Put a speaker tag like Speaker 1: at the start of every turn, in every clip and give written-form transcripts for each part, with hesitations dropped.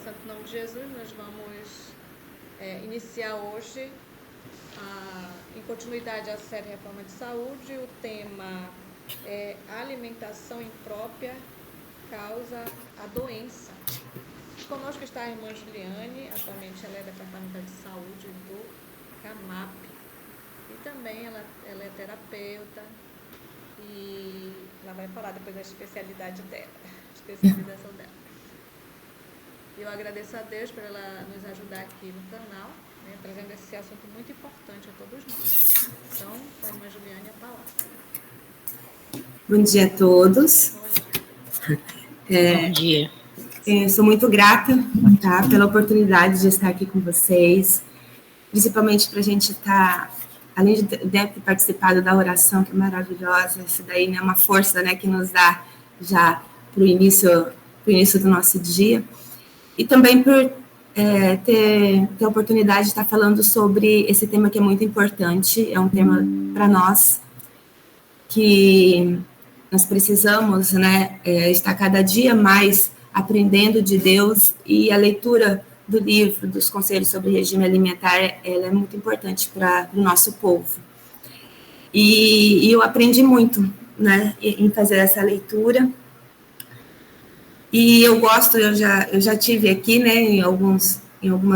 Speaker 1: santo nome de Jesus, nós vamos iniciar hoje, em continuidade à série Reforma de Saúde. O tema é alimentação imprópria causa a doença. Conosco está a irmã Juliane, atualmente ela é departamento de saúde do CAMAP. E também ela é terapeuta e ela vai falar depois da especialização dela. Eu agradeço a Deus por ela nos ajudar aqui no canal, né, trazendo esse assunto muito importante a todos nós. Então, a irmã Juliane, a palavra.
Speaker 2: Bom dia a todos.
Speaker 3: Bom dia.
Speaker 2: Sou muito grata, tá, pela oportunidade de estar aqui com vocês, principalmente para a gente estar, além de ter participado da oração, que é maravilhosa, isso daí, né, uma força, né, que nos dá já para o início do nosso dia, e também por ter a oportunidade de estar falando sobre esse tema que é muito importante, é um tema para nós, que nós precisamos, né, estar cada dia mais aprendendo de Deus, e a leitura do livro, dos conselhos sobre regime alimentar, ela é muito importante para o nosso povo. E eu aprendi muito, né, em fazer essa leitura. E eu gosto, eu já tive aqui, né, em algumas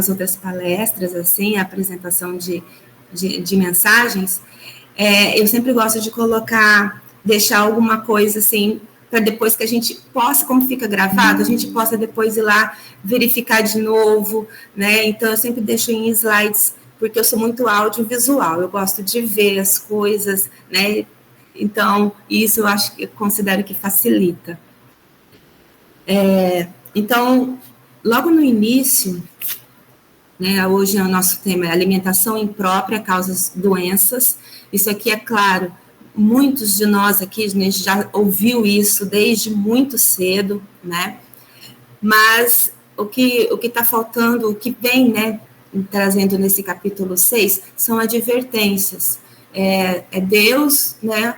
Speaker 2: outras palestras, assim, a apresentação de mensagens, eu sempre gosto de deixar alguma coisa, assim, para depois que a gente possa, como fica gravado, a gente possa depois ir lá verificar de novo, né, então eu sempre deixo em slides, porque eu sou muito audiovisual, eu gosto de ver as coisas, né, então isso eu considero que facilita. Então, logo no início, né, hoje o nosso tema é alimentação imprópria causa doenças. Isso aqui é claro, muitos de nós aqui, a gente já ouviu isso desde muito cedo, né, mas o que está faltando, o que vem, né, trazendo nesse capítulo 6, são advertências. É Deus, né,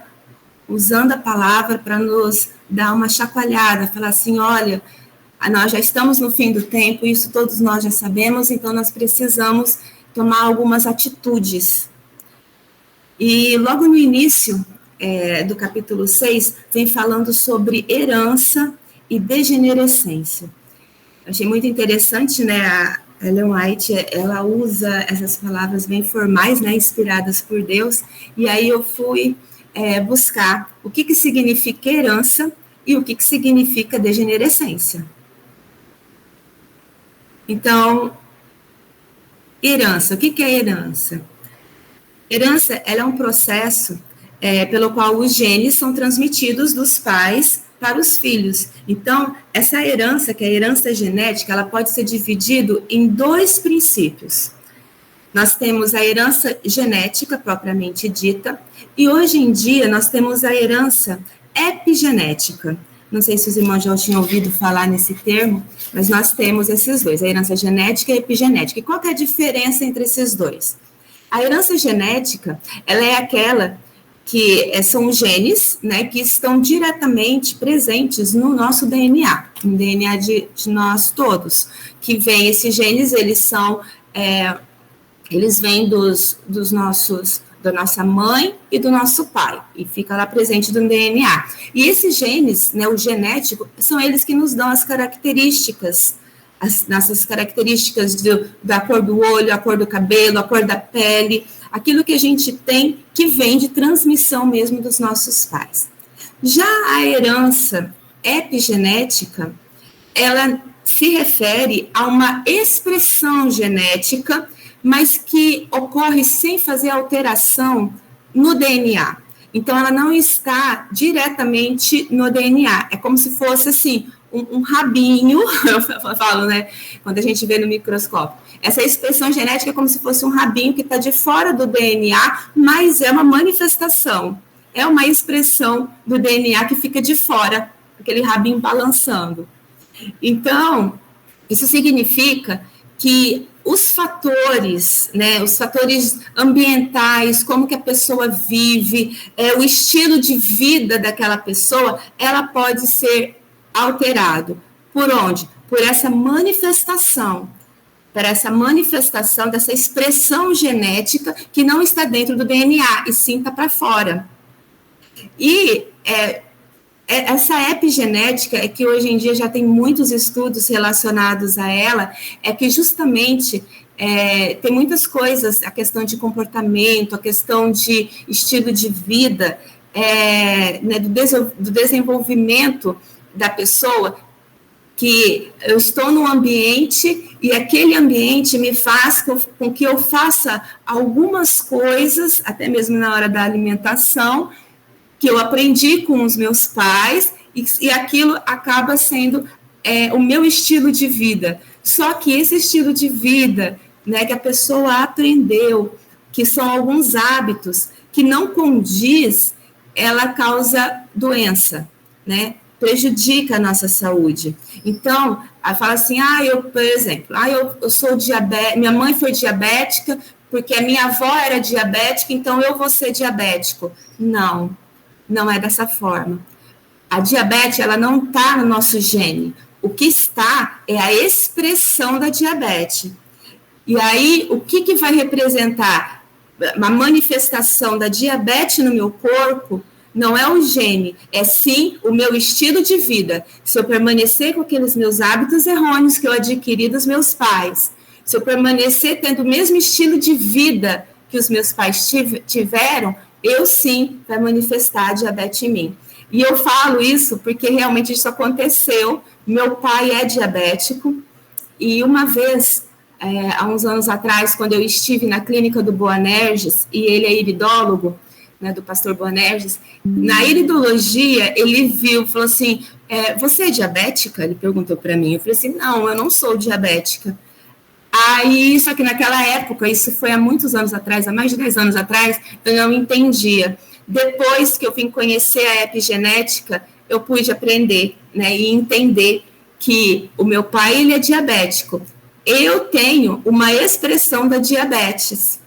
Speaker 2: usando a palavra para nos dar uma chacoalhada, falar assim, olha, nós já estamos no fim do tempo, isso todos nós já sabemos, então nós precisamos tomar algumas atitudes. E logo no início do capítulo 6, vem falando sobre herança e degenerescência. Eu achei muito interessante, né, a Ellen White, ela usa essas palavras bem formais, né, inspiradas por Deus, e aí eu fui buscar o que significa herança e o que significa degenerescência. Então, herança, o que é herança? Herança, ela é um processo pelo qual os genes são transmitidos dos pais para os filhos. Então, essa herança, que é a herança genética, ela pode ser dividida em dois princípios. Nós temos a herança genética, propriamente dita, e hoje em dia nós temos a herança epigenética. Não sei se os irmãos já tinham ouvido falar nesse termo, mas nós temos esses dois, a herança genética e a epigenética. E qual que é a diferença entre esses dois? A herança genética, ela é aquela que são os genes, né, que estão diretamente presentes no nosso DNA, no DNA de nós todos, que vem esses genes, eles vêm da nossa mãe e do nosso pai, e fica lá presente no DNA. E esses genes, né, o genético, são eles que nos dão as características, as nossas características da cor do olho, a cor do cabelo, a cor da pele, aquilo que a gente tem que vem de transmissão mesmo dos nossos pais. Já a herança epigenética, ela se refere a uma expressão genética, mas que ocorre sem fazer alteração no DNA. Então, ela não está diretamente no DNA. É como se fosse, assim, um rabinho, eu falo, né, quando a gente vê no microscópio. Essa expressão genética é como se fosse um rabinho que está de fora do DNA, mas é uma manifestação, é uma expressão do DNA que fica de fora, aquele rabinho balançando. Então, isso significa que os fatores, né, os fatores ambientais, como que a pessoa vive, o estilo de vida daquela pessoa, ela pode ser alterado. Por onde? por essa manifestação, dessa expressão genética que não está dentro do DNA, e sim está para fora. E essa epigenética, é que hoje em dia já tem muitos estudos relacionados a ela, é que justamente tem muitas coisas, a questão de comportamento, a questão de estilo de vida, né, do desenvolvimento da pessoa, que eu estou num ambiente e aquele ambiente me faz com que eu faça algumas coisas, até mesmo na hora da alimentação, que eu aprendi com os meus pais, e aquilo acaba sendo o meu estilo de vida. Só que esse estilo de vida, né, que a pessoa aprendeu, que são alguns hábitos que não condiz, ela causa doença, né? Prejudica a nossa saúde. Então, fala assim, por exemplo, eu sou diabética, minha mãe foi diabética, porque a minha avó era diabética, então eu vou ser diabético. Não é dessa forma. A diabetes, ela não está no nosso gene. O que está é a expressão da diabetes. E aí, o que vai representar uma manifestação da diabetes no meu corpo? Não é o gene, é sim o meu estilo de vida. Se eu permanecer com aqueles meus hábitos errôneos que eu adquiri dos meus pais, se eu permanecer tendo o mesmo estilo de vida que os meus pais tiveram, eu sim vai manifestar a diabetes em mim. E eu falo isso porque realmente isso aconteceu. Meu pai é diabético, e uma vez, há uns anos atrás, quando eu estive na clínica do Boanerges, e ele é iridólogo, né, do pastor Boanerges, na iridologia, ele falou assim, você é diabética? Ele perguntou para mim. Eu falei assim, não, eu não sou diabética. Aí, só que naquela época, isso foi há muitos anos atrás, há mais de 10 anos atrás, eu não entendia. Depois que eu vim conhecer a epigenética, eu pude aprender, né, e entender que o meu pai, ele é diabético. Eu tenho uma expressão da diabetes,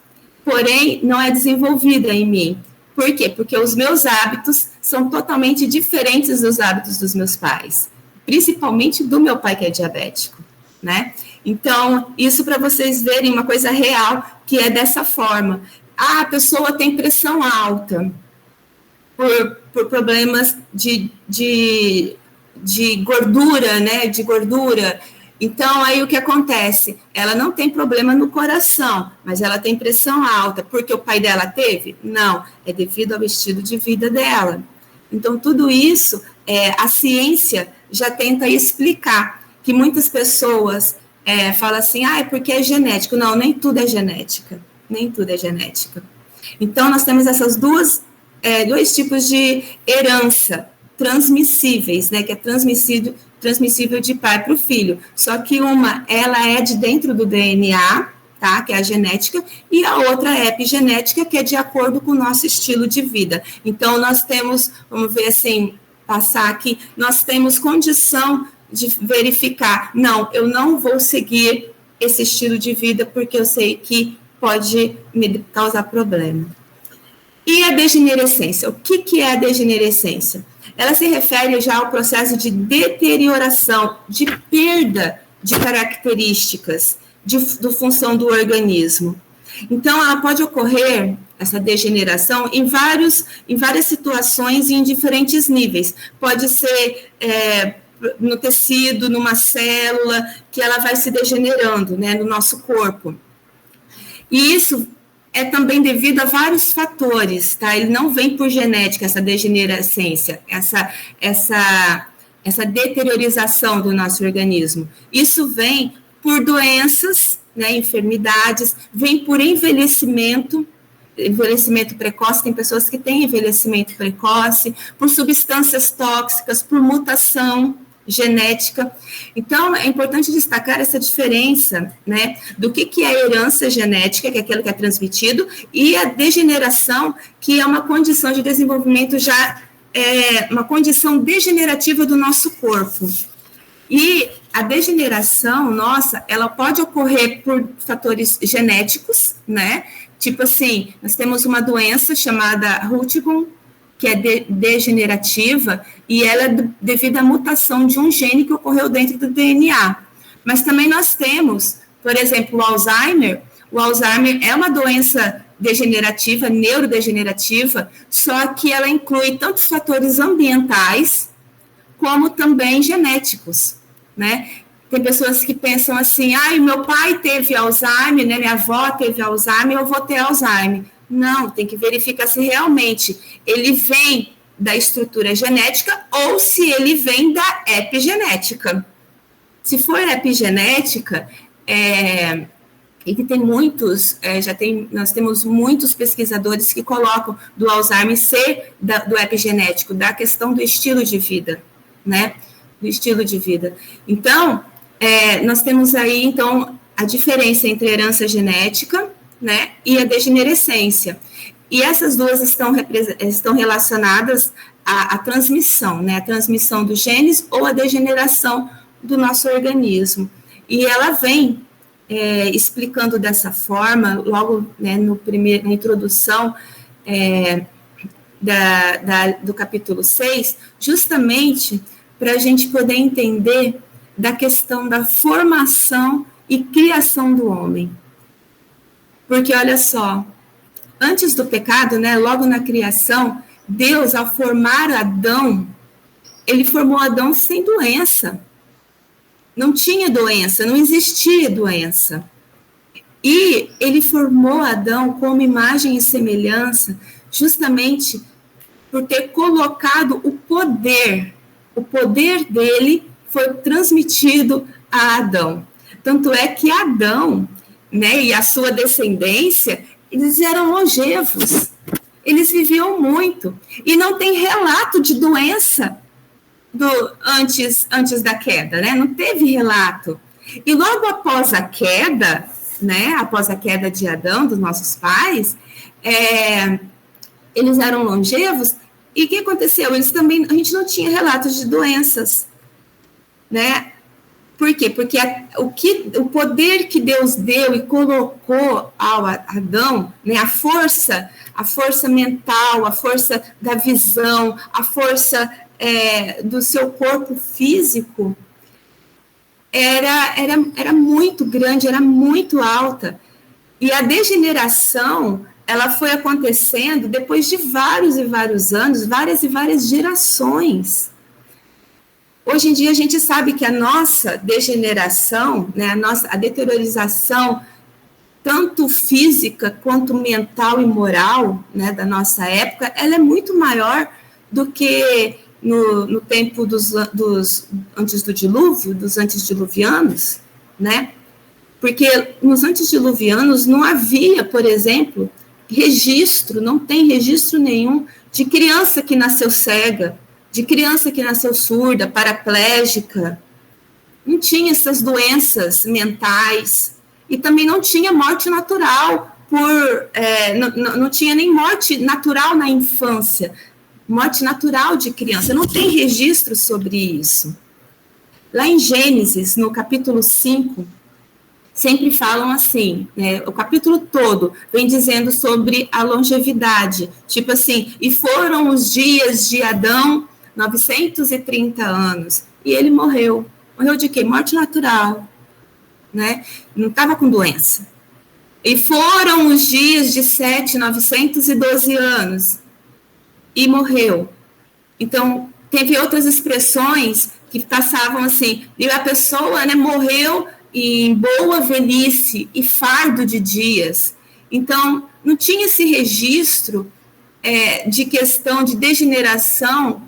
Speaker 2: porém, não é desenvolvida em mim. Por quê? Porque os meus hábitos são totalmente diferentes dos hábitos dos meus pais, principalmente do meu pai, que é diabético, né? Então, isso para vocês verem uma coisa real, que é dessa forma. A pessoa tem pressão alta por problemas de gordura, né? De gordura. Então, aí o que acontece? Ela não tem problema no coração, mas ela tem pressão alta. Porque o pai dela teve? Não, é devido ao estilo de vida dela. Então, tudo isso, a ciência já tenta explicar, que muitas pessoas falam assim, é porque é genético. Não, nem tudo é genética. Nem tudo é genética. Então, nós temos essas dois tipos de herança transmissíveis, né, que é transmissível de pai para o filho, só que ela é de dentro do DNA, tá, que é a genética, e a outra é epigenética, que é de acordo com o nosso estilo de vida. Então, nós temos, vamos ver assim, passar aqui, nós temos condição de verificar, não, eu não vou seguir esse estilo de vida, porque eu sei que pode me causar problema. E a degenerescência, o que é a degenerescência? Ela se refere já ao processo de deterioração, de perda de características, da função do organismo. Então, ela pode ocorrer, essa degeneração, em várias situações e em diferentes níveis. Pode ser no tecido, numa célula, que ela vai se degenerando, né, no nosso corpo. E isso é também devido a vários fatores, tá? Ele não vem por genética, essa degenerescência, essa deteriorização do nosso organismo. Isso vem por doenças, né, enfermidades, vem por envelhecimento precoce, tem pessoas que têm envelhecimento precoce, por substâncias tóxicas, por mutação genética. Então, é importante destacar essa diferença, né, do que é a herança genética, que é aquilo que é transmitido, e a degeneração, que é uma condição de desenvolvimento uma condição degenerativa do nosso corpo. E a degeneração nossa, ela pode ocorrer por fatores genéticos, né, tipo assim, nós temos uma doença chamada Huntington, que é degenerativa, e ela é devido à mutação de um gene que ocorreu dentro do DNA. Mas também nós temos, por exemplo, o Alzheimer. O Alzheimer é uma doença degenerativa, neurodegenerativa, só que ela inclui tanto fatores ambientais, como também genéticos, né? Tem pessoas que pensam assim, meu pai teve Alzheimer, né? Minha avó teve Alzheimer, eu vou ter Alzheimer. Não, tem que verificar se realmente ele vem da estrutura genética ou se ele vem da epigenética. Se for epigenética, ele tem muitos, nós temos muitos pesquisadores que colocam do Alzheimer ser do epigenético, da questão do estilo de vida, né? Do estilo de vida. Então, nós temos aí, então, a diferença entre herança genética, né, e a degenerescência. E essas duas estão relacionadas à transmissão, né, a transmissão dos genes ou a degeneração do nosso organismo. E ela vem explicando dessa forma, logo, né, na introdução do capítulo 6, justamente para a gente poder entender da questão da formação e criação do homem. Porque, olha só, antes do pecado, né, logo na criação, Deus, ao formar Adão, ele formou Adão sem doença. Não tinha doença, não existia doença. E ele formou Adão como imagem e semelhança, justamente por ter colocado o poder dele foi transmitido a Adão. Tanto é que Adão, né, e a sua descendência, eles eram longevos, eles viviam muito, e não tem relato de doença antes da queda, né? Não teve relato. E logo após a queda, né, após a queda de Adão, dos nossos pais, eles eram longevos, e o que aconteceu? A gente não tinha relatos de doenças, né? Por quê? Porque o poder que Deus deu e colocou ao Adão, né, a força mental, a força da visão, a força do seu corpo físico, era muito grande, era muito alta. E a degeneração, ela foi acontecendo depois de vários e vários anos, várias e várias gerações. Hoje em dia a gente sabe que a nossa degeneração, né, a deteriorização, tanto física quanto mental e moral, né, da nossa época, ela é muito maior do que no tempo antes do dilúvio, dos antediluvianos, né? Porque nos antediluvianos não havia, por exemplo, não tem registro nenhum de criança que nasceu cega, de criança que nasceu surda, paraplégica. Não tinha essas doenças mentais. E também não tinha morte natural, não tinha nem morte natural na infância, morte natural de criança. Não tem registro sobre isso. Lá em Gênesis, no capítulo 5, sempre falam assim, né, o capítulo todo vem dizendo sobre a longevidade, tipo assim, e foram os dias de Adão 930 anos, e ele morreu. Morreu de quê? Morte natural, né? Não estava com doença. E foram os dias de Sete, 912 anos, e morreu. Então, teve outras expressões que passavam assim, e a pessoa, né, morreu em boa velhice e fardo de dias. Então, não tinha esse registro de questão de degeneração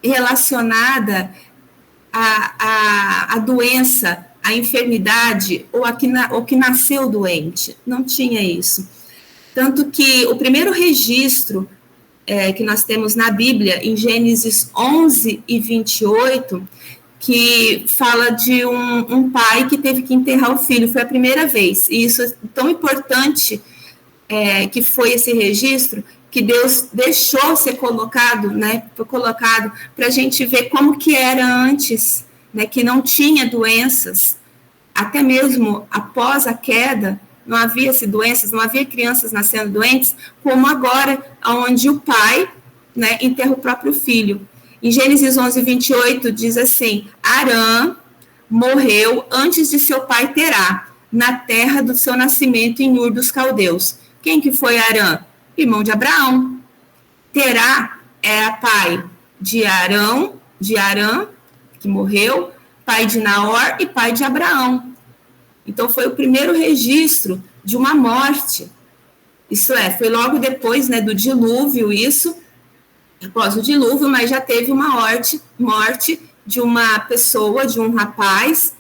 Speaker 2: relacionada à doença, à enfermidade, ou que nasceu doente. Não tinha isso. Tanto que o primeiro registro que nós temos na Bíblia, em Gênesis 11 e 28, que fala de um pai que teve que enterrar o filho, foi a primeira vez, e isso é tão importante que foi esse registro, que Deus deixou ser colocado, né, foi colocado para a gente ver como que era antes, né, que não tinha doenças, até mesmo após a queda, não havia doenças, não havia crianças nascendo doentes, como agora, onde o pai, né, enterra o próprio filho. Em Gênesis 11, 28, diz assim: Arã morreu antes de seu pai Terá, na terra do seu nascimento em Ur dos Caldeus. Quem que foi Arã? Irmão de Abraão. Terá era pai de Arã, que morreu, pai de Naor e pai de Abraão. Então, foi o primeiro registro de uma morte. Isso é, foi logo depois, né, do dilúvio, isso, após o dilúvio, mas já teve uma morte de uma pessoa, de um rapaz,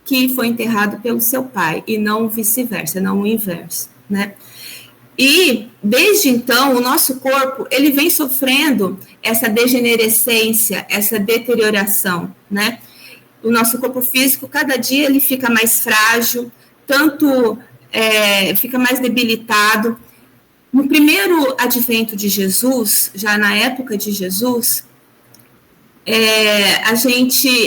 Speaker 2: que foi enterrado pelo seu pai, e não vice-versa, não o inverso, né? E, desde então, o nosso corpo, ele vem sofrendo essa degenerescência, essa deterioração, né? O nosso corpo físico, cada dia, ele fica mais frágil, fica mais debilitado. No primeiro advento de Jesus, já na época de Jesus,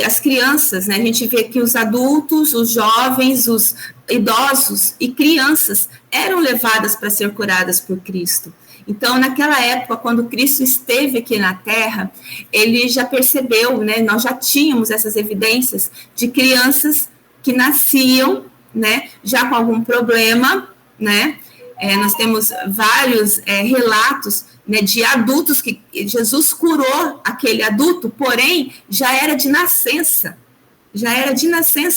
Speaker 2: as crianças, né, a gente vê que os adultos, os jovens, os idosos e crianças eram levadas para ser curadas por Cristo. Então, naquela época, quando Cristo esteve aqui na Terra, ele já percebeu, né, nós já tínhamos essas evidências de crianças que nasciam, né, já com algum problema, né? Nós temos vários relatos, né, de adultos que Jesus curou aquele adulto, porém, já era de nascença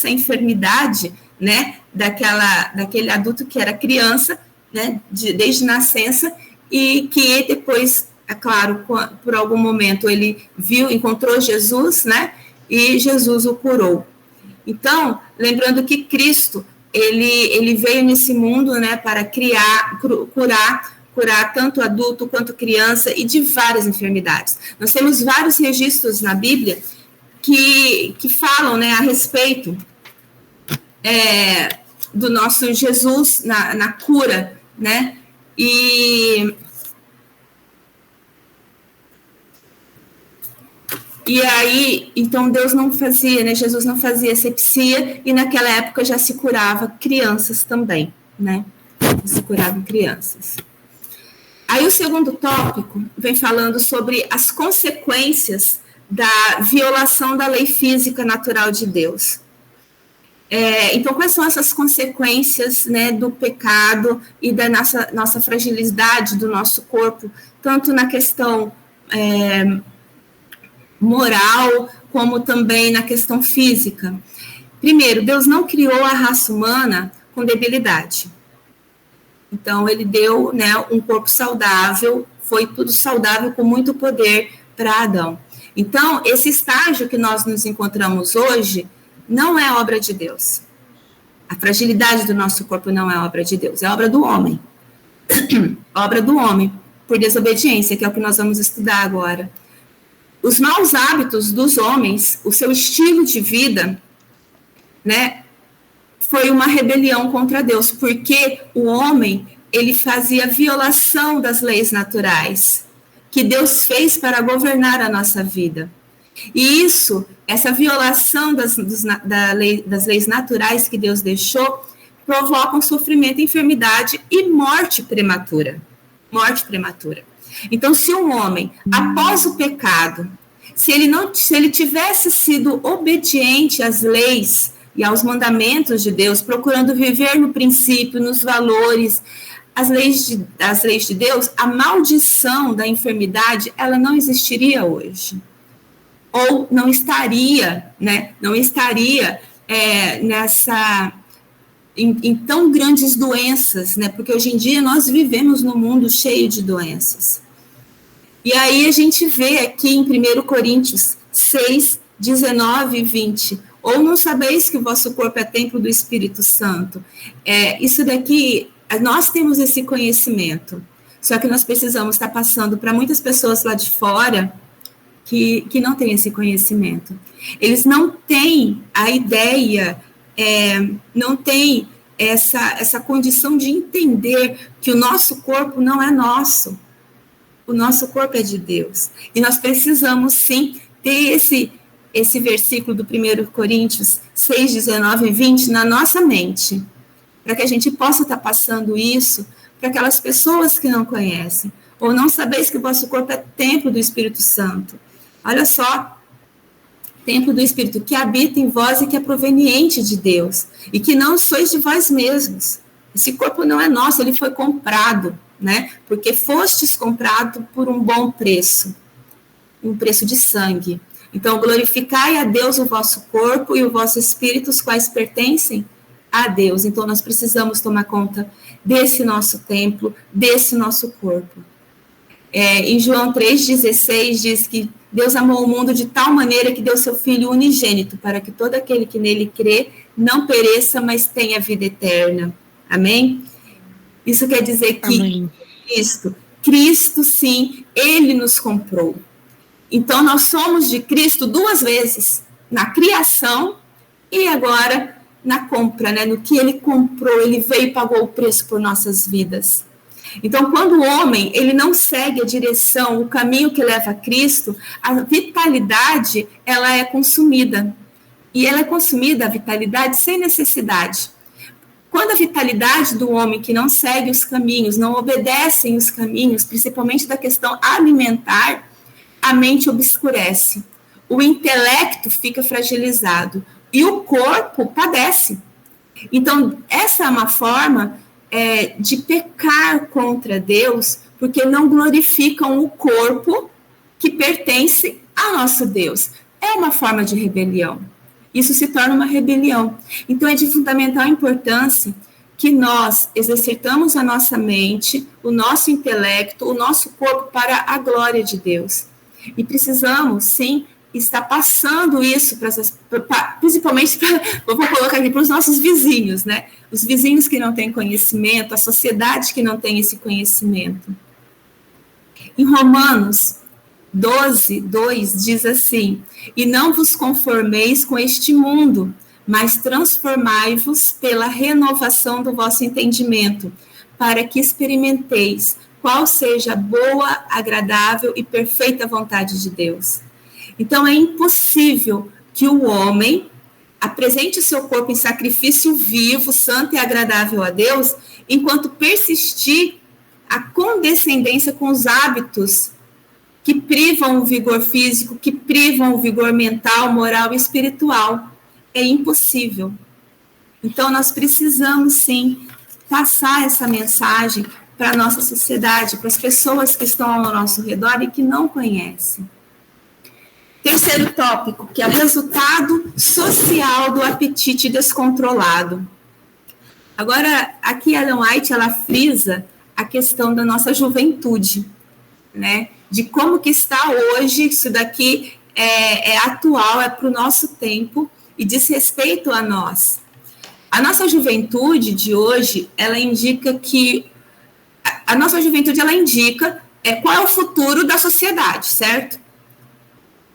Speaker 2: a enfermidade, né, daquele adulto que era criança, né, desde nascença, e que depois, é claro, por algum momento ele encontrou Jesus, né, e Jesus o curou. Então, lembrando que Cristo, ele veio nesse mundo, né, para curar tanto adulto quanto criança e de várias enfermidades. Nós temos vários registros na Bíblia que falam, né, a respeito do nosso Jesus na cura, né, E aí, então Deus não fazia, né? Jesus não fazia asepsia, e naquela época já se curava crianças também, né? Se curavam crianças. Aí o segundo tópico vem falando sobre as consequências da violação da lei física natural de Deus. Então, quais são essas consequências, né, do pecado e da nossa fragilidade do nosso corpo, tanto na questão moral, como também na questão física? Primeiro, Deus não criou a raça humana com debilidade. Então, ele deu, né, um corpo saudável, foi tudo saudável, com muito poder para Adão. Então, esse estágio que nós nos encontramos hoje não é obra de Deus. A fragilidade do nosso corpo não é obra de Deus, é obra do homem. Obra do homem, por desobediência, que é o que nós vamos estudar agora. Os maus hábitos dos homens, o seu estilo de vida, né, foi uma rebelião contra Deus, porque o homem, ele fazia violação das leis naturais que Deus fez para governar a nossa vida. E essa violação das leis naturais que Deus deixou, provocam sofrimento, enfermidade e morte prematura. Morte prematura. Então, se um homem, após o pecado, se ele tivesse sido obediente às leis e aos mandamentos de Deus, procurando viver no princípio, nos valores, as leis de Deus, a maldição da enfermidade, ela não existiria hoje. Ou não estaria, né? Não estaria em tão grandes doenças, né? Porque hoje em dia nós vivemos num mundo cheio de doenças. E aí a gente vê aqui em 1 Coríntios 6, 19 e 20, ou não sabeis que o vosso corpo é templo do Espírito Santo. Isso daqui, nós temos esse conhecimento, só que nós precisamos estar passando para muitas pessoas lá de fora que não têm esse conhecimento. Eles não têm a ideia, não têm essa condição de entender que o nosso corpo não é nosso. O nosso corpo é de Deus. E nós precisamos, sim, ter esse versículo do 1 Coríntios 6, 19 e 20 na nossa mente, para que a gente possa estar passando isso para aquelas pessoas que não conhecem. Ou não sabeis que o vosso corpo é templo do Espírito Santo. Olha só, templo do Espírito que habita em vós e que é proveniente de Deus, e que não sois de vós mesmos. Esse corpo não é nosso, ele foi comprado, né? Porque fostes comprado por um bom preço, um preço de sangue. Então, glorificai a Deus o vosso corpo e o vosso espírito, os quais pertencem a Deus. Então, nós precisamos tomar conta desse nosso templo, desse nosso corpo. Em João 3,16 diz que Deus amou o mundo de tal maneira que deu seu Filho unigênito, para que todo aquele que nele crê não pereça, mas tenha vida eterna. Amém? Isso quer dizer que Cristo, sim, ele nos comprou. Então, nós somos de Cristo 2 vezes, na criação e agora na compra, né? No que ele comprou, ele veio e pagou o preço por nossas vidas. Então, quando o homem ele não segue a direção, o caminho que leva a Cristo, a vitalidade ela é consumida. E ela é consumida, a vitalidade, sem necessidade. Quando a vitalidade do homem que não segue os caminhos, não obedecem os caminhos, principalmente da questão alimentar, a mente obscurece, o intelecto fica fragilizado e o corpo padece. Então, essa é uma forma de pecar contra Deus, porque não glorificam o corpo que pertence ao nosso Deus. É uma forma de rebelião. Isso se torna uma rebelião. Então, é de fundamental importância que nós exercitamos a nossa mente, o nosso intelecto, o nosso corpo para a glória de Deus. E precisamos, sim, estar passando isso, principalmente, vou colocar aqui, para os nossos vizinhos, né? Os vizinhos que não têm conhecimento, a sociedade que não tem esse conhecimento. Em Romanos 12:2 diz assim: e não vos conformeis com este mundo, mas transformai-vos pela renovação do vosso entendimento, para que experimenteis qual seja a boa, agradável e perfeita vontade de Deus. Então, é impossível que o homem apresente o seu corpo em sacrifício vivo, santo e agradável a Deus, enquanto persistir a condescendência com os hábitos que privam o vigor físico, que privam o vigor mental, moral e espiritual. É impossível. Então, nós precisamos, sim, passar essa mensagem para a nossa sociedade, para as pessoas que estão ao nosso redor e que não conhecem. Terceiro tópico, que é o resultado social do apetite descontrolado. Agora, aqui a Ellen White, ela frisa a questão da nossa juventude, né? De como que está hoje, isso daqui é atual, é para o nosso tempo e diz respeito a nós. A nossa juventude de hoje, ela indica que a nossa juventude, ela indica qual é o futuro da sociedade, certo?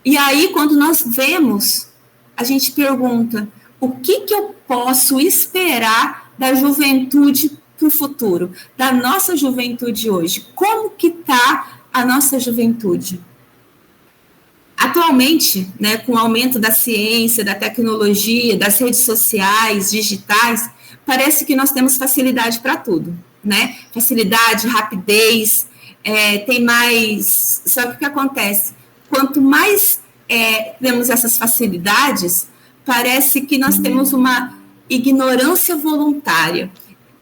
Speaker 2: E aí, quando nós vemos, a gente pergunta, o que eu posso esperar da juventude para o futuro, da nossa juventude hoje? Como que está a nossa juventude? Atualmente, né, com o aumento da ciência, da tecnologia, das redes sociais, digitais, parece que nós temos facilidade para tudo, né? Facilidade, rapidez, tem mais... Sabe o que acontece? Quanto mais temos essas facilidades, parece que nós temos uma ignorância voluntária.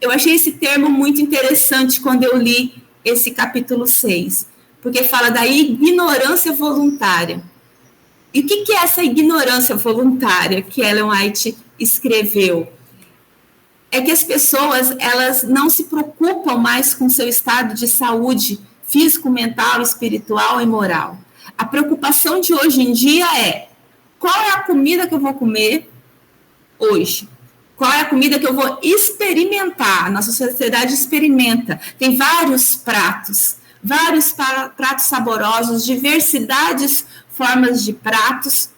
Speaker 2: Eu achei esse termo muito interessante quando eu li esse capítulo 6, porque fala da ignorância voluntária. E o que é essa ignorância voluntária que Ellen White escreveu? É que as pessoas, elas não se preocupam mais com seu estado de saúde físico, mental, espiritual e moral. A preocupação de hoje em dia é: qual é a comida que eu vou comer hoje? Qual é a comida que eu vou experimentar? A nossa sociedade experimenta. Tem vários pratos saborosos, diversidades, formas de pratos,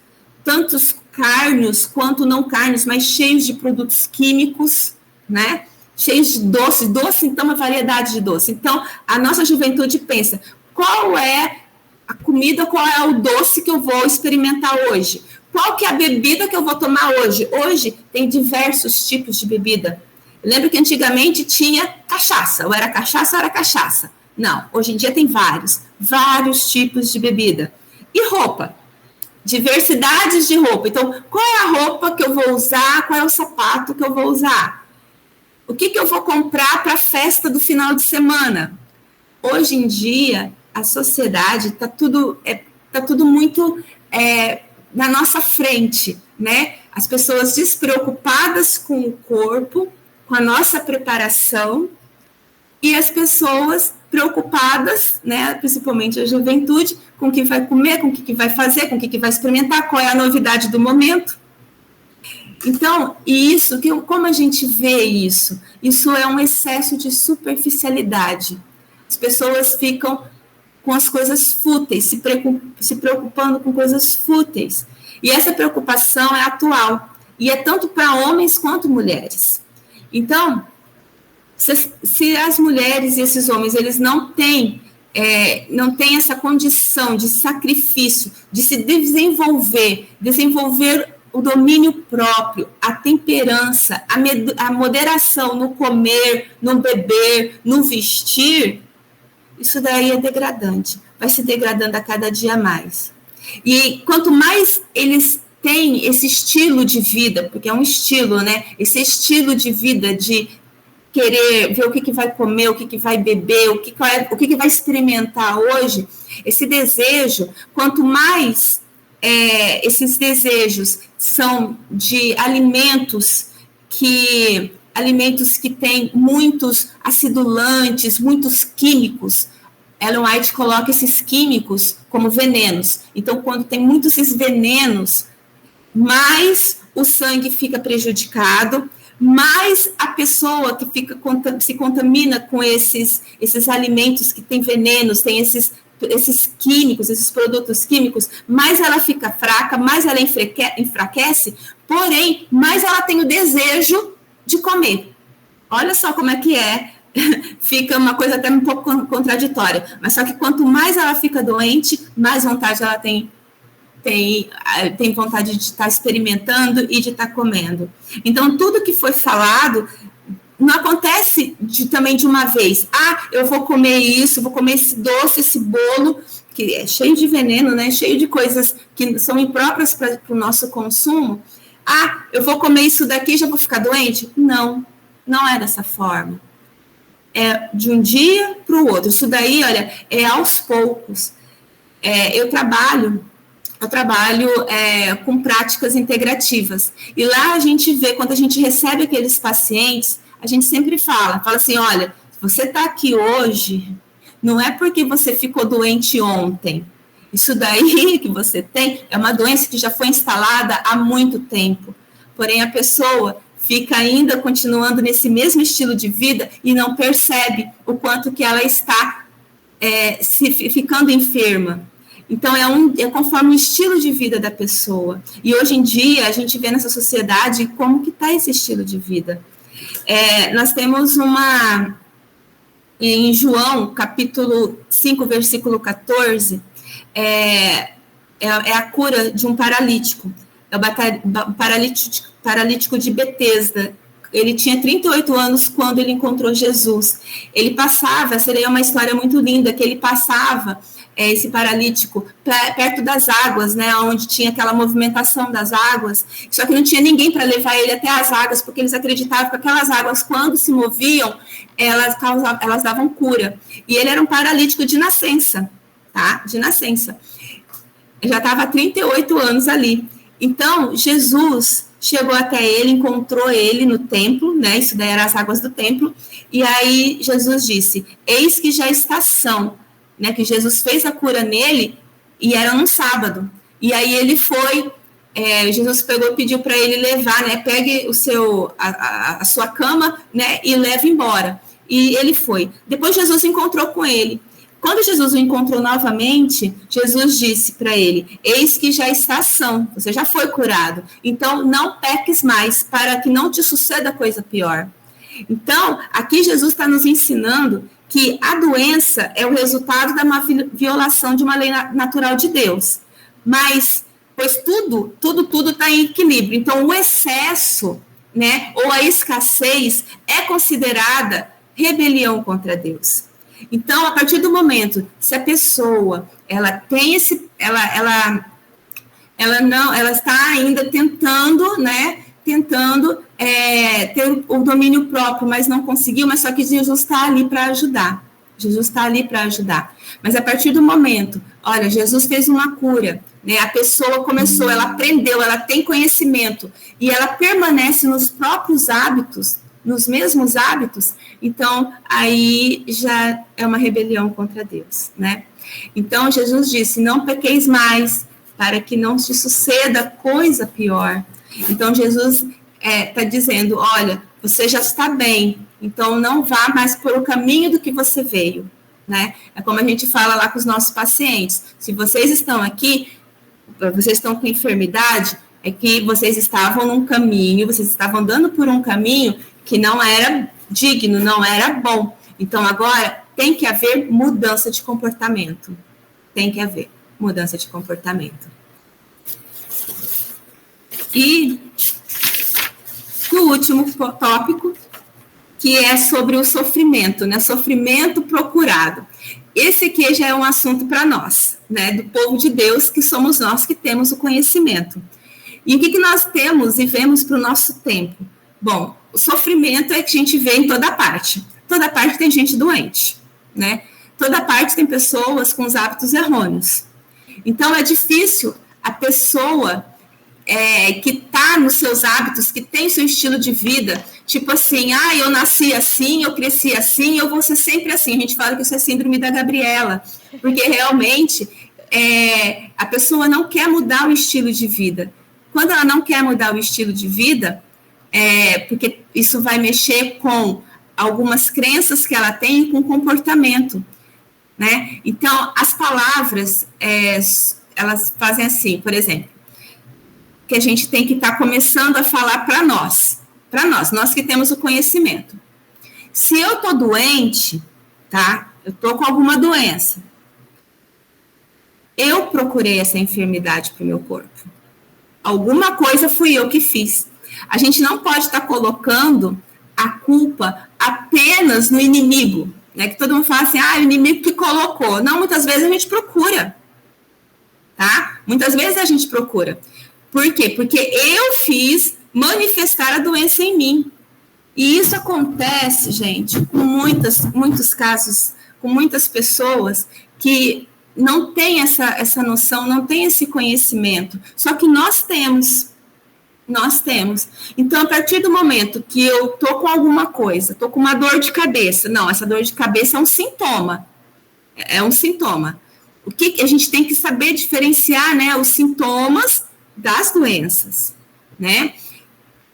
Speaker 2: tantos carnes quanto não carnes, mas cheios de produtos químicos, né? Cheios de doce, então uma variedade de doce. Então, a nossa juventude pensa, qual é a comida, qual é o doce que eu vou experimentar hoje? Qual que é a bebida que eu vou tomar hoje? Hoje tem diversos tipos de bebida. Eu lembro que antigamente tinha cachaça, ou era cachaça ou era cachaça. Não, hoje em dia tem vários tipos de bebida. E roupa, diversidades de roupa. Então, qual é a roupa que eu vou usar? Qual é o sapato que eu vou usar? O que eu vou comprar para a festa do final de semana? Hoje em dia, a sociedade está tudo muito na nossa frente, né? As pessoas despreocupadas com o corpo, com a nossa preparação, e as pessoas preocupadas, né, principalmente a juventude, com o que vai comer, com o que vai fazer, com o que vai experimentar, qual é a novidade do momento. Então, como a gente vê isso? Isso é um excesso de superficialidade. As pessoas ficam com as coisas fúteis, se preocupando com coisas fúteis. E essa preocupação é atual, e é tanto para homens quanto mulheres. Então, se as mulheres e esses homens, eles não têm essa condição de sacrifício, de se desenvolver o domínio próprio, a temperança, a moderação no comer, no beber, no vestir, isso daí é degradante, vai se degradando a cada dia mais. E quanto mais eles têm esse estilo de vida, porque é um estilo, né? Esse estilo de vida de querer ver o que vai comer, o que vai beber, o que vai experimentar hoje, esse desejo, quanto mais esses desejos são de alimentos que têm muitos acidulantes, muitos químicos. Ellen White coloca esses químicos como venenos. Então, quando tem muitos esses venenos, mais o sangue fica prejudicado, mais a pessoa que se contamina com esses alimentos que têm venenos, tem esses químicos, esses produtos químicos, mais ela fica fraca, mais ela enfraquece, porém, mais ela tem o desejo de comer. Olha só como é que fica uma coisa até um pouco contraditória, mas só que quanto mais ela fica doente, mais vontade ela tem vontade de estar experimentando e de estar comendo. Então, tudo que foi falado não acontece também de uma vez. Eu vou comer isso, vou comer esse doce, esse bolo, que é cheio de veneno, né? Cheio de coisas que são impróprias para o nosso consumo. Eu vou comer isso daqui e já vou ficar doente? Não é dessa forma. É de um dia para o outro. Isso daí, olha, é aos poucos. Eu trabalho com práticas integrativas. E lá a gente vê, quando a gente recebe aqueles pacientes, a gente sempre fala assim, olha, se você está aqui hoje, não é porque você ficou doente ontem. Isso daí que você tem é uma doença que já foi instalada há muito tempo. Porém, a pessoa fica ainda continuando nesse mesmo estilo de vida e não percebe o quanto que ela está ficando enferma. Então, é conforme o estilo de vida da pessoa. E hoje em dia, a gente vê nessa sociedade como que está esse estilo de vida. Nós temos em João, capítulo 5, versículo 14, é a cura de um paralítico. É o paralítico de Betesda. Ele tinha 38 anos quando ele encontrou Jesus. Ele passava, seria uma história muito linda, que ele passava esse paralítico perto das águas, né, onde tinha aquela movimentação das águas, só que não tinha ninguém para levar ele até as águas, porque eles acreditavam que aquelas águas, quando se moviam, elas davam cura. E ele era um paralítico de nascença, tá? De nascença. Ele já estava há 38 anos ali. Então, Jesus chegou até ele, encontrou ele no templo, né? Isso daí eram as águas do templo. E aí Jesus disse: eis que já está são, né? Que Jesus fez a cura nele e era num sábado. E aí ele foi, Jesus pegou e pediu para ele levar, né? Pegue a sua cama, né? E leve embora. E ele foi. Depois Jesus encontrou com ele. Quando Jesus o encontrou novamente, Jesus disse para ele: eis que já está são, você já foi curado, então não peques mais, para que não te suceda coisa pior. Então, aqui Jesus está nos ensinando que a doença é o resultado da uma violação de uma lei natural de Deus. Mas, pois tudo está em equilíbrio. Então, o excesso né, ou a escassez é considerada rebelião contra Deus. Então, a partir do momento, se a pessoa, ela tem ela está ainda tentando, né, ter o domínio próprio, mas não conseguiu, mas só que Jesus está ali para ajudar. Jesus está ali para ajudar. Mas a partir do momento, olha, Jesus fez uma cura, né? A pessoa começou, ela aprendeu, ela tem conhecimento, e ela permanece nos próprios hábitos, nos mesmos hábitos, então aí já é uma rebelião contra Deus, né? Então Jesus disse, não pequeis mais, para que não te suceda coisa pior. Então Jesus está dizendo, olha, você já está bem, então não vá mais por o caminho do que você veio, né? É como a gente fala lá com os nossos pacientes, se vocês estão aqui, vocês estão com enfermidade, é que vocês estavam num caminho, vocês estavam andando por um caminho que não era digno, não era bom. Então agora tem que haver mudança de comportamento. Tem que haver mudança de comportamento. E o último tópico, que é sobre o sofrimento, né? Sofrimento procurado. Esse aqui já é um assunto para nós, né? Do povo de Deus, que somos nós que temos o conhecimento. E o que nós temos e vemos para o nosso tempo? Bom, o sofrimento é que a gente vê em toda parte. Toda parte tem gente doente, né? Toda parte tem pessoas com os hábitos errôneos. Então, é difícil a pessoa que está nos seus hábitos, que tem seu estilo de vida, tipo assim, eu nasci assim, eu cresci assim, eu vou ser sempre assim. A gente fala que isso é síndrome da Gabriela, porque realmente a pessoa não quer mudar o estilo de vida. Quando ela não quer mudar o estilo de vida, porque isso vai mexer com algumas crenças que ela tem e com comportamento, né? Então, as palavras, elas fazem assim, por exemplo, que a gente tem que estar começando a falar para nós que temos o conhecimento. Se eu estou doente, tá? Eu estou com alguma doença. Eu procurei essa enfermidade para o meu corpo. Alguma coisa fui eu que fiz. A gente não pode estar colocando a culpa apenas no inimigo, né? Que todo mundo fala assim, o inimigo que colocou. Não, muitas vezes a gente procura, tá? Muitas vezes a gente procura. Por quê? Porque eu fiz manifestar a doença em mim. E isso acontece, gente, com muitos casos, com muitas pessoas que não têm essa noção, não têm esse conhecimento. Só que nós temos. Então, a partir do momento que eu tô com alguma coisa, tô com uma dor de cabeça, não, essa dor de cabeça é um sintoma. É um sintoma. O que a gente tem que saber diferenciar, né, os sintomas das doenças, né?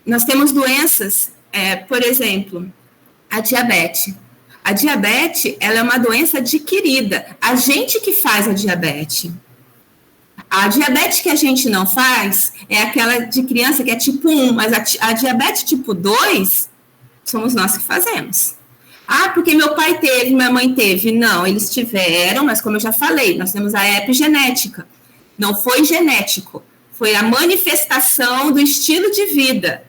Speaker 2: Nós temos doenças, por exemplo, a diabetes. A diabetes, ela é uma doença adquirida. A gente que faz a diabetes. A diabetes que a gente não faz é aquela de criança que é tipo 1, mas a diabetes tipo 2, somos nós que fazemos. Porque meu pai teve, minha mãe teve. Não, eles tiveram, mas como eu já falei, nós temos a epigenética. Não foi genético. Foi a manifestação do estilo de vida,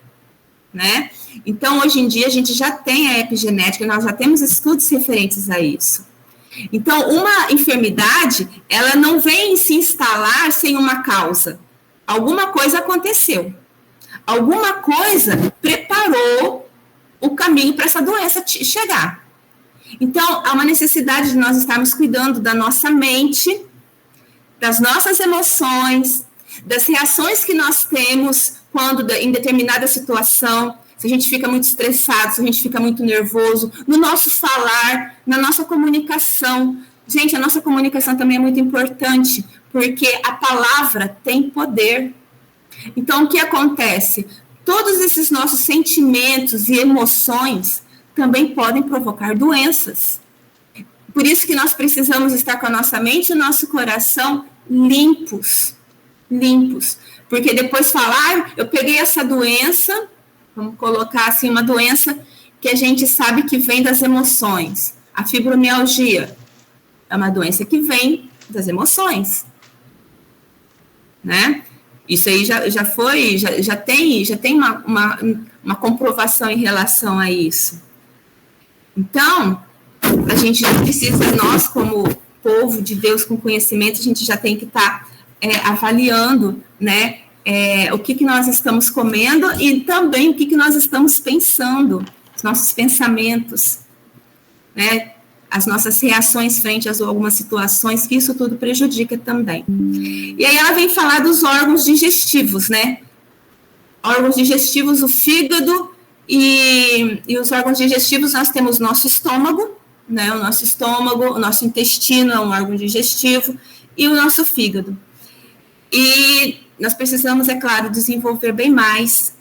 Speaker 2: né? Então, hoje em dia, a gente já tem a epigenética, nós já temos estudos referentes a isso. Então, uma enfermidade, ela não vem se instalar sem uma causa. Alguma coisa aconteceu. Alguma coisa preparou o caminho para essa doença chegar. Então, há uma necessidade de nós estarmos cuidando da nossa mente, das nossas emoções, das reações que nós temos quando em determinada situação, se a gente fica muito estressado, se a gente fica muito nervoso, no nosso falar, na nossa comunicação. Gente, a nossa comunicação também é muito importante, porque a palavra tem poder. Então, o que acontece? Todos esses nossos sentimentos e emoções também podem provocar doenças. Por isso que nós precisamos estar com a nossa mente e o nosso coração limpos. Porque depois falar, eu peguei essa doença, vamos colocar assim, uma doença que a gente sabe que vem das emoções. A fibromialgia é uma doença que vem das emoções, né? Isso aí já tem uma comprovação em relação a isso. Então, a gente precisa, nós como povo de Deus com conhecimento, a gente já tem que estar avaliando, né, o que nós estamos comendo e também o que nós estamos pensando, os nossos pensamentos, né, as nossas reações frente a algumas situações, que isso tudo prejudica também. E aí ela vem falar dos órgãos digestivos, né? Órgãos digestivos, o fígado e os órgãos digestivos, nós temos nosso estômago, né? O nosso estômago, o nosso intestino é um órgão digestivo, e o nosso fígado. E nós precisamos, é claro, desenvolver bem mais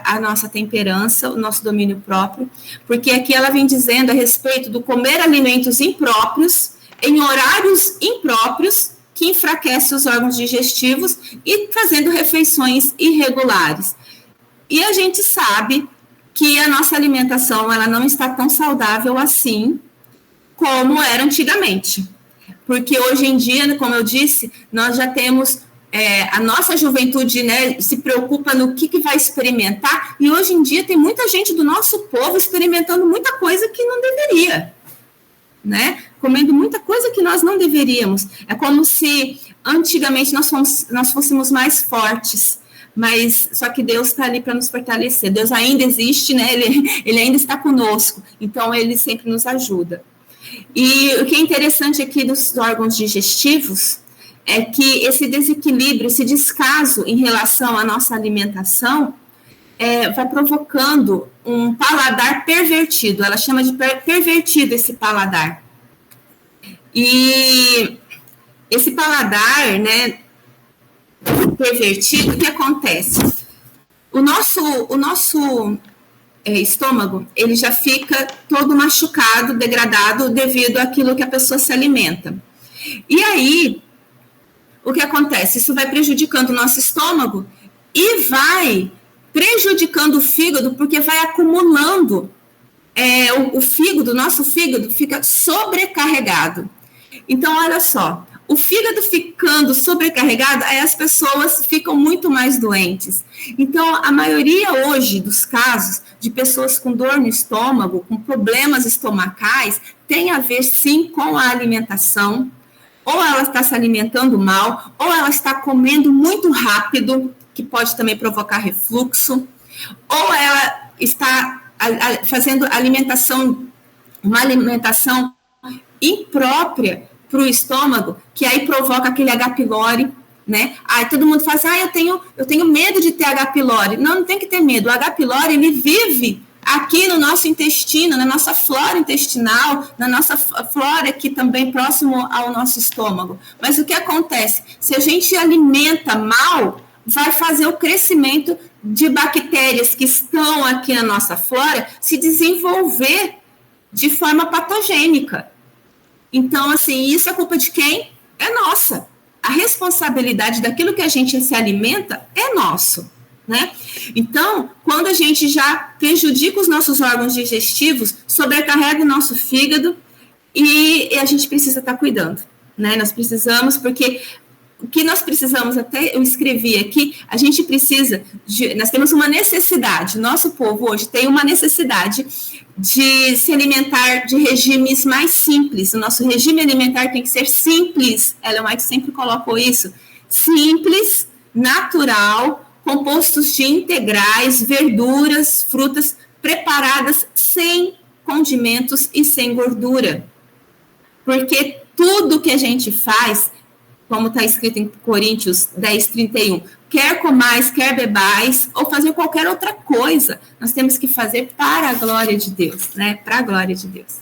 Speaker 2: a nossa temperança, o nosso domínio próprio, porque aqui ela vem dizendo a respeito do comer alimentos impróprios, em horários impróprios, que enfraquece os órgãos digestivos e fazendo refeições irregulares. E a gente sabe que a nossa alimentação ela não está tão saudável assim como era antigamente. Porque hoje em dia, como eu disse, nós já temos a nossa juventude, né, se preocupa no que vai experimentar, e hoje em dia tem muita gente do nosso povo experimentando muita coisa que não deveria, né? Comendo muita coisa que nós não deveríamos. É como se antigamente nós fôssemos mais fortes, mas só que Deus está ali para nos fortalecer. Deus ainda existe, né? Ele ainda está conosco, então Ele sempre nos ajuda. E o que é interessante aqui dos órgãos digestivos é que esse desequilíbrio, esse descaso em relação à nossa alimentação vai provocando um paladar pervertido. Ela chama de pervertido esse paladar. E esse paladar, né, pervertido, o que acontece? O nosso estômago, ele já fica todo machucado, degradado, devido àquilo que a pessoa se alimenta. E aí, o que acontece? Isso vai prejudicando o nosso estômago e vai prejudicando o fígado, porque vai acumulando o fígado, nosso fígado fica sobrecarregado. Então, olha só, o fígado ficando sobrecarregado, aí as pessoas ficam muito mais doentes. Então, a maioria hoje dos casos de pessoas com dor no estômago, com problemas estomacais, tem a ver sim com a alimentação. Ou ela está se alimentando mal, ou ela está comendo muito rápido, que pode também provocar refluxo, ou ela está fazendo uma alimentação imprópria para o estômago, que aí provoca aquele H. pylori, né? Aí todo mundo fala assim, eu tenho medo de ter H. pylori. Não tem que ter medo. O H. pylori, ele vive aqui no nosso intestino, na nossa flora intestinal, na nossa flora aqui também próximo ao nosso estômago. Mas o que acontece? Se a gente alimenta mal, vai fazer o crescimento de bactérias que estão aqui na nossa flora se desenvolver de forma patogênica. Então, assim, isso é culpa de quem? É nossa. A responsabilidade daquilo que a gente se alimenta é nosso, né? Então, quando a gente já prejudica os nossos órgãos digestivos, sobrecarrega o nosso fígado e a gente precisa estar cuidando, né? Nós precisamos, porque o que nós precisamos, até eu escrevi aqui, a gente precisa, nós temos uma necessidade, nosso povo hoje tem uma necessidade de se alimentar de regimes mais simples. O nosso regime alimentar tem que ser simples, Ellen White sempre colocou isso, simples, natural, compostos de integrais, verduras, frutas preparadas sem condimentos e sem gordura. Porque tudo que a gente faz, como está escrito em Coríntios 10:31, quer comais, quer bebais, ou fazer qualquer outra coisa, nós temos que fazer para a glória de Deus, né? Para a glória de Deus.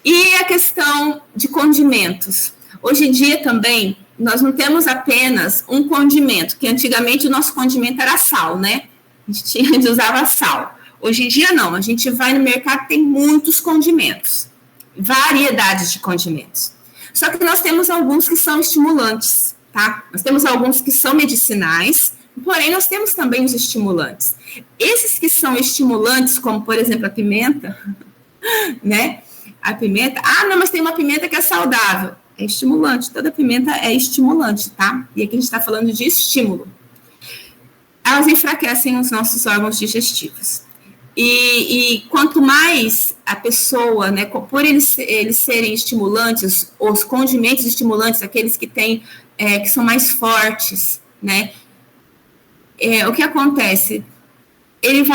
Speaker 2: E a questão de condimentos. Hoje em dia também, nós não temos apenas um condimento, que antigamente o nosso condimento era sal, né? A gente usava sal. Hoje em dia não, a gente vai no mercado, tem muitos condimentos, variedades de condimentos. Só que nós temos alguns que são estimulantes, tá? Nós temos alguns que são medicinais, porém nós temos também os estimulantes. Esses que são estimulantes, como por exemplo a pimenta, né? A pimenta, não, mas tem uma pimenta que é saudável. É estimulante, toda pimenta é estimulante, tá? E aqui a gente está falando de estímulo. elas enfraquecem os nossos órgãos digestivos. E quanto mais a pessoa, né, por eles serem estimulantes, os condimentos estimulantes, aqueles que que são mais fortes, né, o que acontece? Ele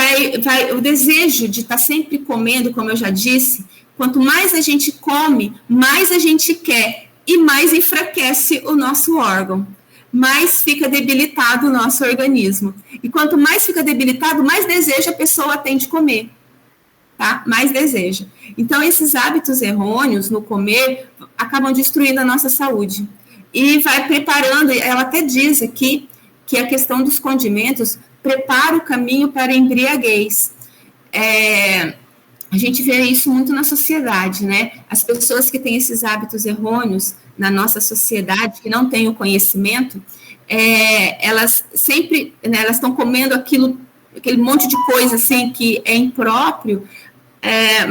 Speaker 2: o desejo de estar sempre comendo, como eu já disse, quanto mais a gente come, mais a gente quer e mais enfraquece o nosso órgão, mais fica debilitado o nosso organismo. E quanto mais fica debilitado, mais desejo a pessoa tem de comer, tá? Mais desejo. Então, esses hábitos errôneos no comer acabam destruindo a nossa saúde. E vai preparando, ela até diz aqui, que a questão dos condimentos prepara o caminho para a embriaguez. A gente vê isso muito na sociedade, né? As pessoas que têm esses hábitos errôneos na nossa sociedade, que não têm o conhecimento, elas sempre, né, elas estão comendo aquele monte de coisa assim que é impróprio,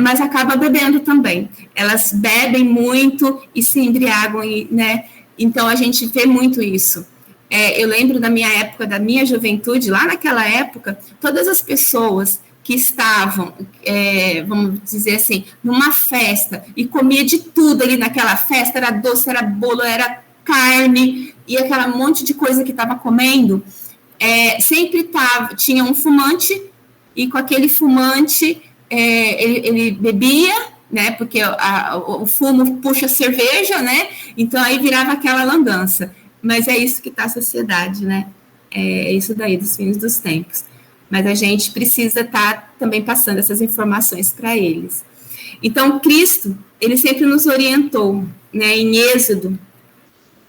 Speaker 2: mas acaba bebendo também. Elas bebem muito e se embriagam, né? Então a gente vê muito isso. Eu lembro da minha época, da minha juventude, lá naquela época, todas as pessoas que estavam, vamos dizer assim, numa festa e comia de tudo ali naquela festa, era doce, era bolo, era carne e aquela monte de coisa que estava comendo, sempre tinha um fumante e com aquele fumante ele bebia, né, porque o fumo puxa a cerveja, né, então aí virava aquela lambança. Mas é isso que está a sociedade, né? É isso daí dos fins dos tempos. Mas a gente precisa estar também passando essas informações para eles. Então, Cristo, ele sempre nos orientou, né, em Êxodo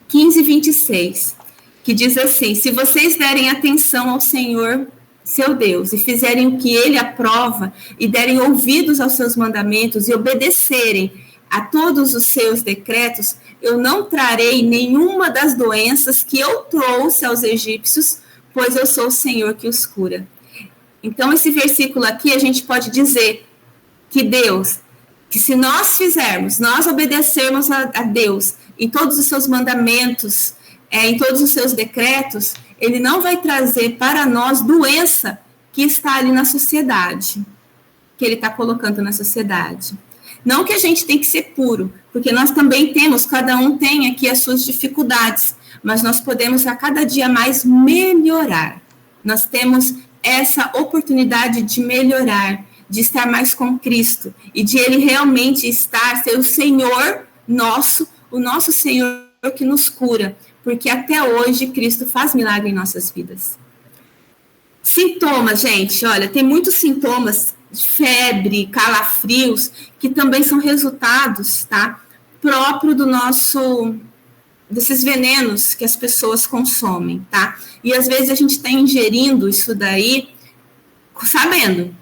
Speaker 2: 15, 26, que diz assim: se vocês derem atenção ao Senhor, seu Deus, e fizerem o que ele aprova, e derem ouvidos aos seus mandamentos, e obedecerem a todos os seus decretos, eu não trarei nenhuma das doenças que eu trouxe aos egípcios, pois eu sou o Senhor que os cura. Então, esse versículo aqui, a gente pode dizer que Deus, que se nós fizermos, nós obedecermos a Deus em todos os seus mandamentos, em todos os seus decretos, ele não vai trazer para nós doença que está ali na sociedade, que ele está colocando na sociedade. Não que a gente tem que ser puro, porque nós também temos, cada um tem aqui as suas dificuldades, mas nós podemos a cada dia mais melhorar. Nós temos essa oportunidade de melhorar, de estar mais com Cristo e de ele realmente ser o Senhor nosso, o nosso Senhor que nos cura, porque até hoje Cristo faz milagre em nossas vidas. Sintomas, gente, olha, tem muitos sintomas de febre, calafrios, que também são resultados, tá, próprio desses venenos que as pessoas consomem, tá? E às vezes a gente está ingerindo isso daí sabendo.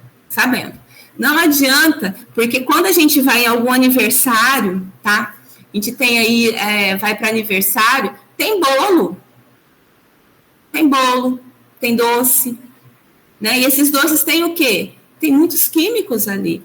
Speaker 2: Não adianta, porque quando a gente vai em algum aniversário, tá? A gente tem aí, vai para aniversário, tem bolo, tem doce, né? E esses doces têm o quê? Tem muitos químicos ali.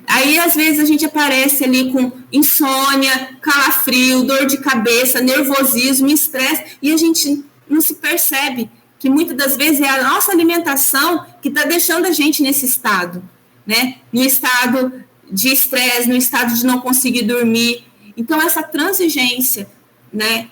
Speaker 2: Aí, às vezes, a gente aparece ali com insônia, calafrio, dor de cabeça, nervosismo, estresse, e a gente não se percebe que muitas das vezes é a nossa alimentação que está deixando a gente nesse estado, né? No estado de estresse, no estado de não conseguir dormir. Então, essa transigência, né,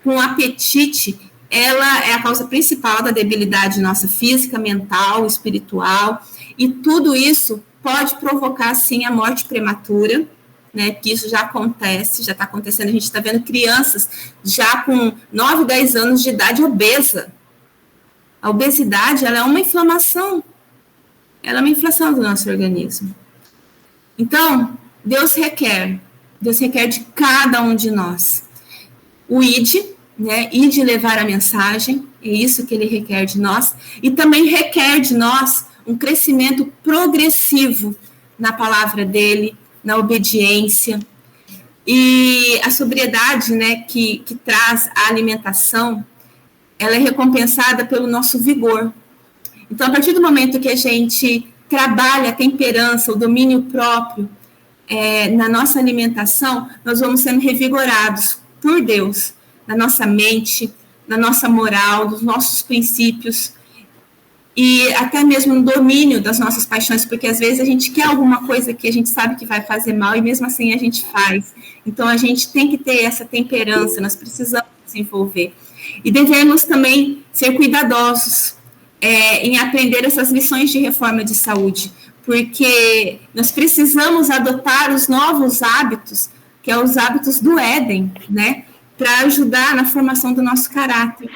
Speaker 2: com apetite, ela é a causa principal da debilidade nossa física, mental, espiritual, e tudo isso pode provocar, sim, a morte prematura, né, que isso já acontece, já está acontecendo, a gente está vendo crianças já com 9, 10 anos de idade obesa. A obesidade, ela é uma inflamação do nosso organismo. Então, Deus requer de cada um de nós o ID, né, ID levar a mensagem, é isso que ele requer de nós, e também requer de nós um crescimento progressivo na palavra dele, na obediência, e a sobriedade, né, que traz a alimentação, ela é recompensada pelo nosso vigor. Então, a partir do momento que a gente trabalha a temperança, o domínio próprio na nossa alimentação, nós vamos sendo revigorados por Deus, na nossa mente, na nossa moral, nos nossos princípios, e até mesmo no domínio das nossas paixões, porque às vezes a gente quer alguma coisa que a gente sabe que vai fazer mal e mesmo assim a gente faz. Então a gente tem que ter essa temperança, nós precisamos desenvolver. E devemos também ser cuidadosos em aprender essas lições de reforma de saúde, porque nós precisamos adotar os novos hábitos, que são os hábitos do Éden, né, para ajudar na formação do nosso caráter,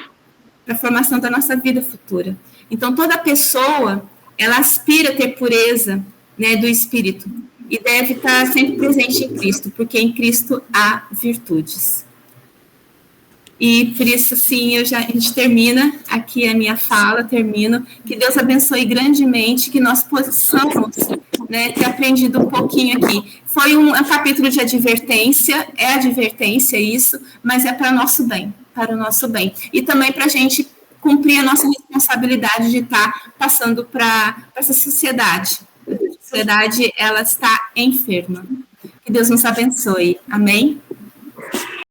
Speaker 2: para a formação da nossa vida futura. Então, toda pessoa, ela aspira a ter pureza, né, do espírito, e deve estar sempre presente em Cristo, porque em Cristo há virtudes. E por isso, sim, a gente termina aqui a minha fala, termino. Que Deus abençoe grandemente, que nós possamos, né, ter aprendido um pouquinho aqui. Foi um capítulo de advertência, é advertência isso, mas é para o nosso bem, para o nosso bem. E também para a gente cumprir a nossa responsabilidade de estar passando para essa sociedade. A sociedade, ela está enferma. Que Deus nos abençoe. Amém?